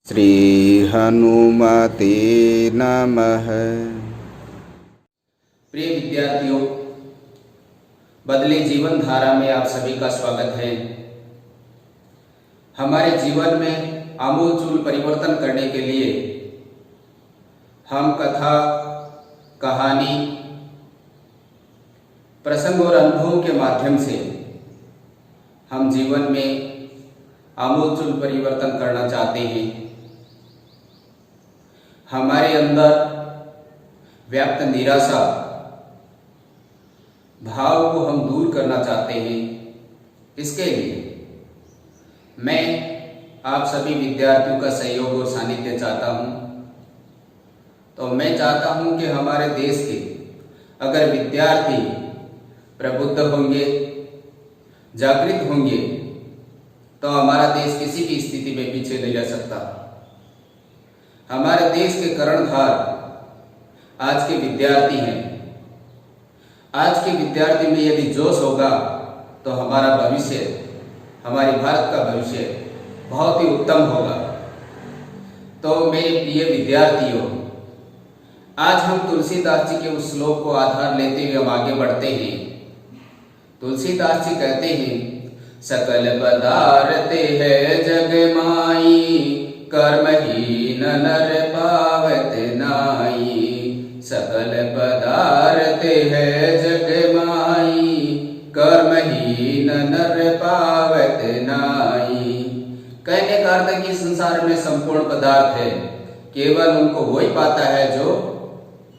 श्री हनुमते नमः। प्रिय विद्यार्थियों, बदले जीवन धारा में आप सभी का स्वागत है। हमारे जीवन में आमूलचूल परिवर्तन करने के लिए हम कथा, कहानी, प्रसंग और अनुभव के माध्यम से हम जीवन में आमूलचूल परिवर्तन करना चाहते हैं। हमारे अंदर व्याप्त निराशा भाव को हम दूर करना चाहते हैं। इसके लिए मैं आप सभी विद्यार्थियों का सहयोग और सानिध्य चाहता हूं। तो मैं चाहता हूं कि हमारे देश के अगर विद्यार्थी प्रबुद्ध होंगे, जागृत होंगे, तो हमारा देश किसी भी स्थिति में पीछे नहीं रह सकता। हमारे देश के कर्णधार आज के विद्यार्थी हैं। आज के विद्यार्थी में यदि जोश होगा तो हमारा भविष्य, हमारे भारत का भविष्य बहुत ही उत्तम होगा। तो मेरे प्रिय विद्यार्थियों, आज हम तुलसीदास जी के उस श्लोक को आधार लेते हुए हम आगे बढ़ते हैं। तुलसीदास जी कहते हैं, सकल पदार्थ है जग माई, कर्महीन नर पावत नाई। सकल पदार्थ है जग माई, कर्महीन नर पावत नाई। कहने का अर्थ है कि संसार में संपूर्ण पदार्थ है, केवल उनको वही पाता है जो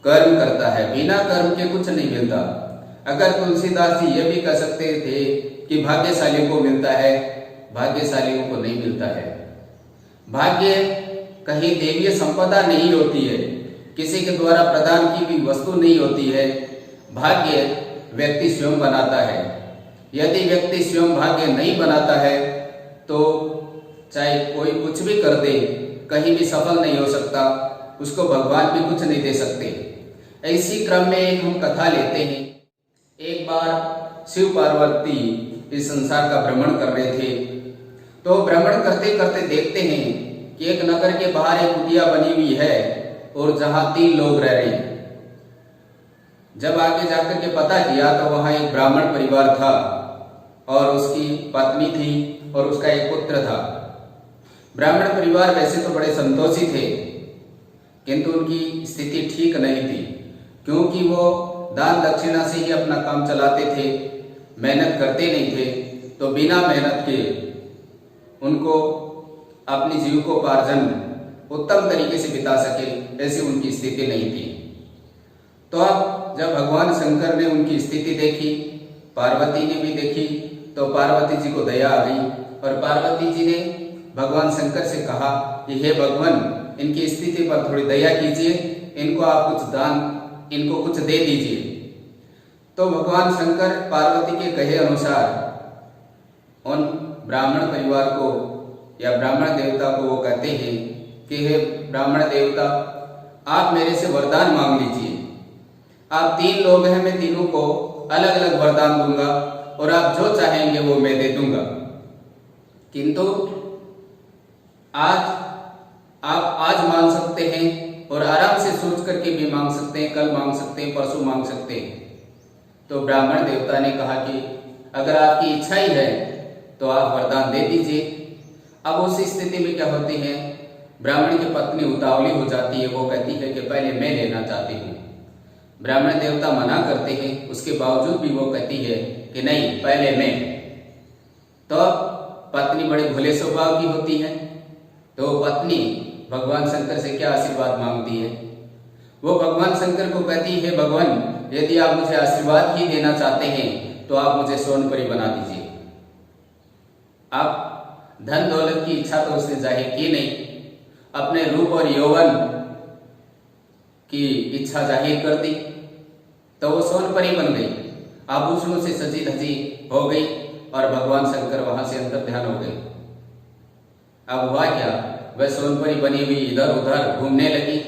कर्म करता है। बिना कर्म के कुछ नहीं मिलता। अगर तुलसीदास जी ये भी कह सकते थे कि भाग्यशालियों को मिलता है, भाग्यशालियों को नहीं मिलता है। भाग्य कहीं देवीय संपदा नहीं होती है, किसी के द्वारा प्रदान की भी वस्तु नहीं होती है। भाग्य व्यक्ति स्वयं बनाता है। यदि व्यक्ति स्वयं भाग्य नहीं बनाता है तो चाहे कोई कुछ भी कर दे, कहीं भी सफल नहीं हो सकता, उसको भगवान भी कुछ नहीं दे सकते। इसी क्रम में एक हम कथा लेते हैं। एक बार शिव पार्वती इस संसार का भ्रमण कर रहे थे। तो भ्रमण करते करते देखते हैं कि एक नगर के बाहर एक कुटिया बनी हुई है और जहां 3 लोग रह रहे हैं। जब आगे जाकर के पता किया तो वहां एक ब्राह्मण परिवार था और उसकी पत्नी थी और उसका एक पुत्र था। ब्राह्मण परिवार वैसे तो बड़े संतोषी थे, किंतु उनकी स्थिति ठीक नहीं थी, क्योंकि वो दान दक्षिणा से ही अपना काम चलाते थे, मेहनत करते नहीं थे। तो बिना मेहनत के उनको अपनी जीविकोपार्जन उत्तम तरीके से बिता सके, ऐसी उनकी स्थिति नहीं थी। तो अब जब भगवान शंकर ने उनकी स्थिति देखी, पार्वती ने भी देखी, तो पार्वती जी को दया आ गई और पार्वती जी ने भगवान शंकर से कहा कि हे भगवान, इनकी स्थिति पर थोड़ी दया कीजिए, इनको आप कुछ दान, इनको कुछ दे दीजिए। तो भगवान शंकर पार्वती के कहे अनुसार उन ब्राह्मण परिवार को या ब्राह्मण देवता को वो कहते हैं कि हे ब्राह्मण देवता, आप मेरे से वरदान मांग लीजिए। आप 3 लोग हैं, मैं तीनों को अलग अलग वरदान दूंगा और आप जो चाहेंगे वो मैं दे दूंगा। किंतु आप आज मांग सकते हैं और आराम से सोच करके भी मांग सकते हैं, कल मांग सकते हैं, परसों मांग सकते हैं। तो ब्राह्मण देवता ने कहा कि अगर आपकी इच्छा ही है तो आप वरदान दे दीजिए। अब उस स्थिति में क्या होती है, ब्राह्मण की पत्नी उतावली हो जाती है। वो कहती है कि पहले मैं लेना चाहती हूँ। ब्राह्मण देवता मना करते हैं, उसके बावजूद भी वो कहती है कि नहीं, पहले मैं। तो पत्नी बड़े भोले स्वभाव की होती है, तो पत्नी भगवान शंकर से क्या आशीर्वाद मांगती है। वो भगवान शंकर को कहती है, भगवान, यदि आप मुझे आशीर्वाद ही देना चाहते हैं तो आप मुझे सोनपरी बना दीजिए। आप धन दौलत की इच्छा तो उसने जाहिर की नहीं, अपने रूप और यौवन की इच्छा जाहिर कर दी, तो वो सोनपरी बन गई, आभूषणों से सजी धजी हो गई और भगवान शंकर वहां से अंतर ध्यान हो गए। अब हुआ क्या, वह सोनपरी बनी हुई इधर उधर घूमने लगी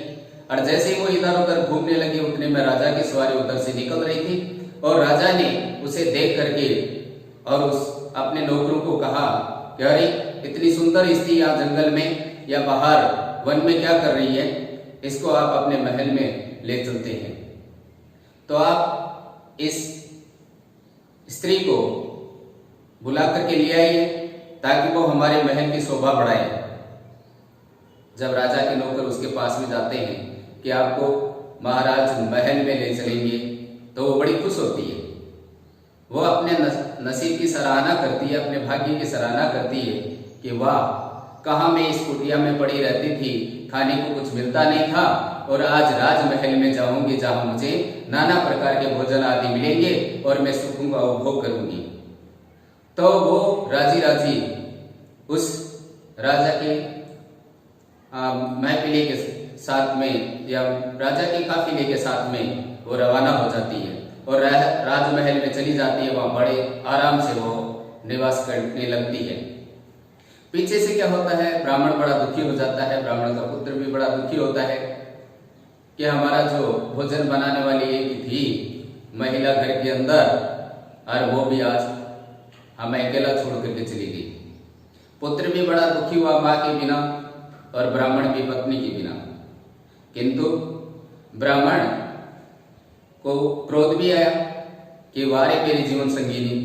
और जैसे ही वो इधर उधर घूमने लगी, उतने में राजा की सवारी उधर से निकल रही थी और राजा ने उसे देख करके और उस अपने नौकरों को कहा कि अरे इतनी सुंदर स्त्री यहाँ जंगल में या बाहर वन में क्या कर रही है, इसको आप अपने महल में ले चलते हैं। तो आप इस स्त्री को बुला करके ले आइए ताकि वो हमारे महल की शोभा बढ़ाए। जब राजा के नौकर उसके पास में जाते हैं कि आपको महाराज महल में ले चलेंगे, तो वो बड़ी खुश होती है। वो अपने नसीब की सराहना करती है, अपने भाग्य की सराहना करती है कि वाह, कहाँ मैं इस कुटिया में पड़ी रहती थी, खाने को कुछ मिलता नहीं था, और आज राजमहल में जाऊंगी जहां मुझे नाना प्रकार के भोजन आदि मिलेंगे और मैं सुखों का उपभोग करूंगी। तो वो राजी राजी उस राजा के महफिले के साथ में या राजा के काफिले के साथ में वो रवाना हो जाती है और राजमहल में चली जाती है। वहां बड़े आराम से वो निवास करने लगती है। पीछे से क्या होता है, ब्राह्मण बड़ा दुखी हो जाता है। ब्राह्मण का पुत्र भी बड़ा दुखी होता है कि हमारा जो भोजन बनाने वाली एक थी महिला घर के अंदर, और वो भी आज हमें अकेला छोड़ करके चली गई। पुत्र भी बड़ा दुखी हुआ माँ के बिना और ब्राह्मण की पत्नी के बिना। किंतु ब्राह्मण को क्रोध भी आया कि वारे मेरी जीवन संगीनी,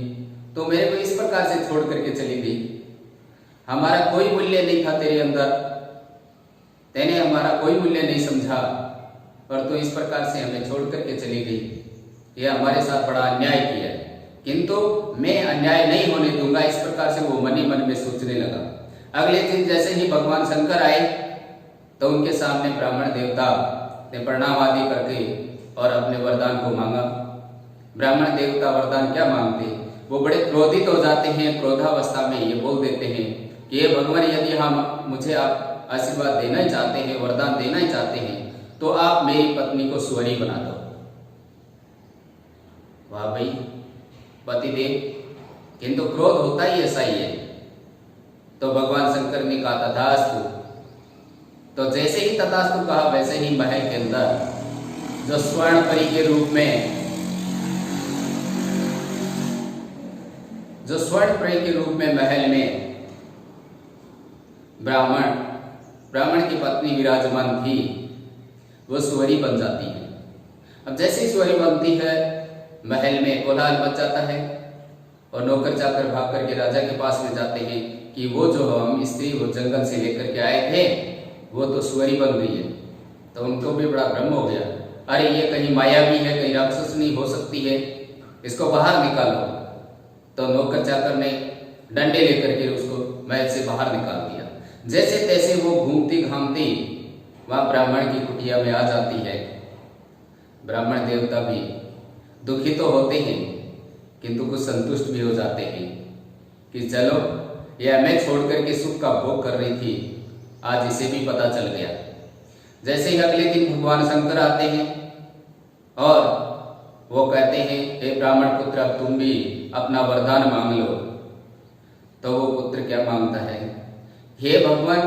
तो मेरे को इस प्रकार से छोड़ करके चली गई। हमारा कोई मूल्य नहीं था तेरे अंदर, तेने हमारा कोई मूल्य नहीं समझा और तू इस प्रकार से हमें छोड़ करके चली गई। यह हमारे साथ बड़ा अन्याय किया है, किंतु मैं अन्याय नहीं होने दूंगा। इस प्रकार से वो मन ही मन में सोचने लगा। अगले दिन जैसे ही भगवान शंकर आए तो उनके सामने ब्राह्मण देवता ने प्रणाम आदि करके और अपने वरदान को मांगा। ब्राह्मण देवता वरदान क्या मांगते, वो बड़े क्रोधित हो जाते हैं। क्रोधावस्था में ये बोल देते हैं कि ये भगवान, यदि हम मुझे आप आशीर्वाद देना ही चाहते हैं, वरदान देना ही चाहते हैं, तो आप मेरी पत्नी को सुअरी बना दो। वाह भाई पतिदेव, किंतु क्रोध होता ही ऐसा ही है। तो भगवान शंकर ने कहा तथास्तु। तो जैसे ही तथास्तु कहा, वैसे ही महल के अंदर जो स्वर्ण परी के रूप में महल में ब्राह्मण की पत्नी विराजमान थी, वो सुअरी बन जाती है। अब जैसे ही सुअरी बनती है, महल में कोलाहल मच जाता है और नौकर चाकर भाग करके राजा के पास में जाते हैं कि वो जो हम स्त्री वो जंगल से लेकर के आए थे, वो तो सुअरी बन गई है। तो उनको भी बड़ा भ्रम हो गया, अरे ये कहीं मायावी है, कहीं राक्षसनी हो सकती है, इसको बाहर निकालो। तो नौकर चाकर ने डंडे लेकर के उसको महल से बाहर निकाल दिया। जैसे तैसे वो घूमती घामती वहां ब्राह्मण की कुटिया में आ जाती है। ब्राह्मण देवता भी दुखी तो होते हैं, किंतु कुछ संतुष्ट भी हो जाते हैं कि चलो ये हमें छोड़ करके सुख का भोग कर रही थी, आज इसे भी पता चल गया। जैसे ही अगले दिन भगवान शंकर आते हैं और वो कहते हैं, हे ब्राह्मण पुत्र, अब तुम भी अपना वरदान मांग लो। तो वो पुत्र क्या मांगता है, हे भगवान,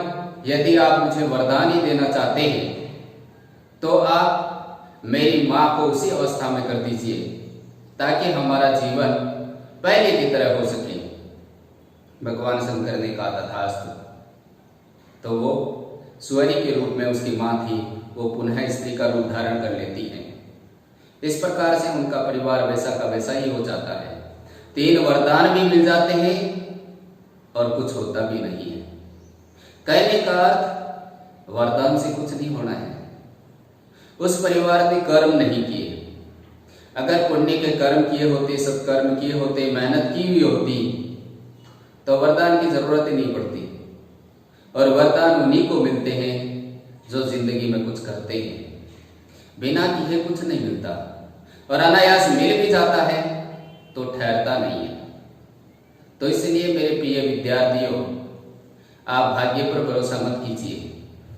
यदि आप मुझे वरदान ही देना चाहते हैं तो आप मेरी माँ को उसी अवस्था में कर दीजिए ताकि हमारा जीवन पहले की तरह हो सके। भगवान शंकर ने कहा तथास्तु। तो वो सुअरी के रूप में उसकी माँ थी, वो पुनः स्त्री का रूप धारण कर लेती है। इस प्रकार से उनका परिवार वैसा का वैसा ही हो जाता है। 3 वरदान भी मिल जाते हैं और कुछ होता भी नहीं है। कहने का अर्थ वरदान से कुछ नहीं होना है। उस परिवार ने कर्म नहीं किए। अगर पुण्य के कर्म किए होते, सत्कर्म किए होते, मेहनत की हुई होती, तो वरदान की जरूरत ही नहीं पड़ती। और वरदान उन्हीं को मिलते हैं जो जिंदगी में कुछ करते हैं। बिना किए कुछ नहीं मिलता, और अनायास मिल भी जाता है तो ठहरता नहीं है। तो इसलिए मेरे प्रिय विद्यार्थियों, आप भाग्य पर भरोसा मत कीजिए,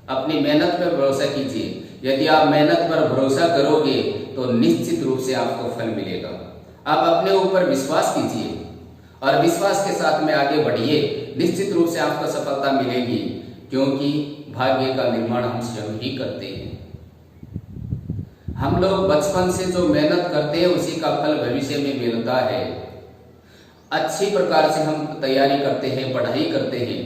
अपनी मेहनत पर भरोसा कीजिए। यदि आप मेहनत पर भरोसा करोगे तो निश्चित रूप से आपको फल मिलेगा। आप अपने ऊपर विश्वास कीजिए और विश्वास के साथ में आगे बढ़िए, निश्चित रूप से आपको सफलता मिलेगी, क्योंकि भाग्य का निर्माण हम स्वयं ही करते हैं। हम लोग बचपन से जो मेहनत करते हैं उसी का फल भविष्य में मिलता है। अच्छी प्रकार से हम तैयारी करते हैं, पढ़ाई करते हैं,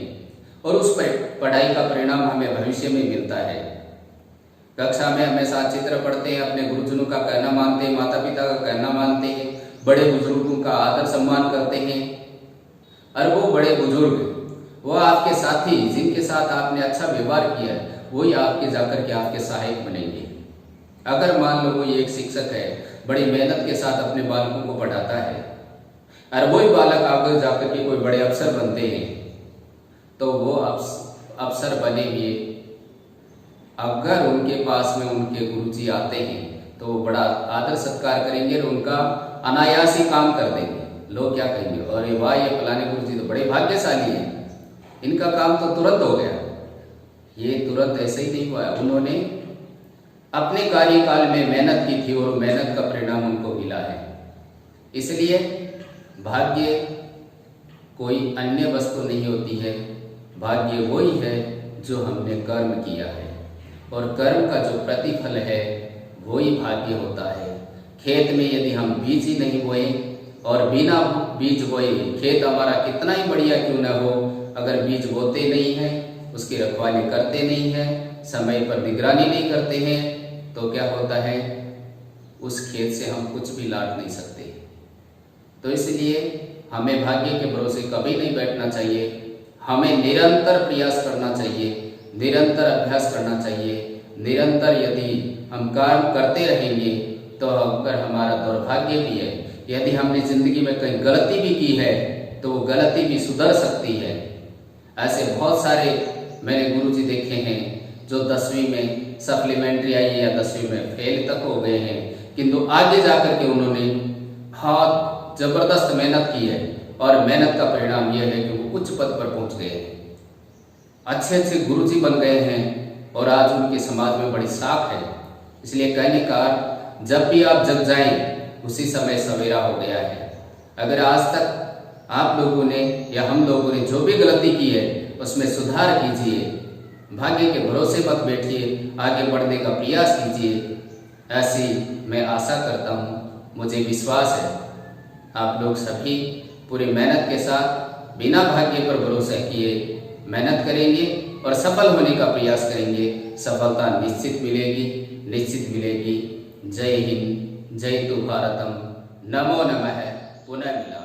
और उस पढ़ाई का परिणाम हमें भविष्य में मिलता है। कक्षा में हमेशा अच्छी तरह पढ़ते हैं, अपने गुरुजनों का कहना मानते हैं, माता पिता का कहना मानते हैं, बड़े बुजुर्गों का आदर सम्मान करते हैं। और वो बड़े बुजुर्ग, वो आपके साथी जिनके साथ आपने अच्छा व्यवहार किया है, वही आपके जाकर के आपके सहायक बनेंगे। अगर मान लो कोई एक शिक्षक है, बड़ी मेहनत के साथ अपने बालकों को पढ़ाता है और वही बालक आगे जाकर के कोई बड़े अफसर बनते हैं, तो वो अफसर बने हुए अगर उनके पास में उनके गुरुजी आते हैं तो वो बड़ा आदर सत्कार करेंगे और उनका अनायास ही काम कर देंगे। लोग क्या कहेंगे, अरे वाह ये फलाने गुरुजी तो बड़े भाग्यशाली हैं, इनका काम तो तुरंत हो गया। ये तुरंत ऐसे ही नहीं हुआ, उन्होंने अपने कार्यकाल में मेहनत की थी और मेहनत का परिणाम उनको मिला है। इसलिए भाग्य कोई अन्य वस्तु नहीं होती है, भाग्य वही है जो हमने कर्म किया है और कर्म का जो प्रतिफल है वही भाग्य होता है। खेत में यदि हम बीज ही नहीं बोए और बिना बीज बोए खेत हमारा कितना ही बढ़िया क्यों न हो, अगर बीज बोते नहीं हैं, उसकी रखवाली करते नहीं हैं, समय पर निगरानी नहीं करते हैं, तो क्या होता है, उस खेत से हम कुछ भी लाट नहीं सकते। तो इसलिए हमें भाग्य के भरोसे कभी नहीं बैठना चाहिए, हमें निरंतर प्रयास करना चाहिए, निरंतर अभ्यास करना चाहिए। निरंतर यदि हम काम करते रहेंगे तो अगर हमारा दुर्भाग्य भी है, यदि हमने जिंदगी में कहीं गलती भी की है तो वो गलती भी सुधर सकती है। ऐसे बहुत सारे मैंने गुरुजी देखे हैं जो 10वीं में सप्लीमेंट्री आई या 10वीं में फेल तक हो गए हैं, किंतु आगे जाकर के उन्होंने बहुत जबरदस्त मेहनत की है और मेहनत का परिणाम यह है कि वो उच्च पद पर पहुंच गए हैं, अच्छे अच्छे गुरुजी बन गए हैं और आज उनके समाज में बड़ी साख है। इसलिए कहने का जब भी आप जग जाएं उसी समय सवेरा हो गया है। अगर आज तक आप लोगों ने या हम लोगों ने जो भी गलती की है उसमें सुधार कीजिए, भाग्य के भरोसे मत बैठिए, आगे बढ़ने का प्रयास कीजिए। ऐसी मैं आशा करता हूँ, मुझे विश्वास है आप लोग सभी पूरी मेहनत के साथ बिना भाग्य पर भरोसा किए मेहनत करेंगे और सफल होने का प्रयास करेंगे। सफलता निश्चित मिलेगी, निश्चित मिलेगी। जय हिंद, जय तु भारतम, नमो नमः, पुनः मिला।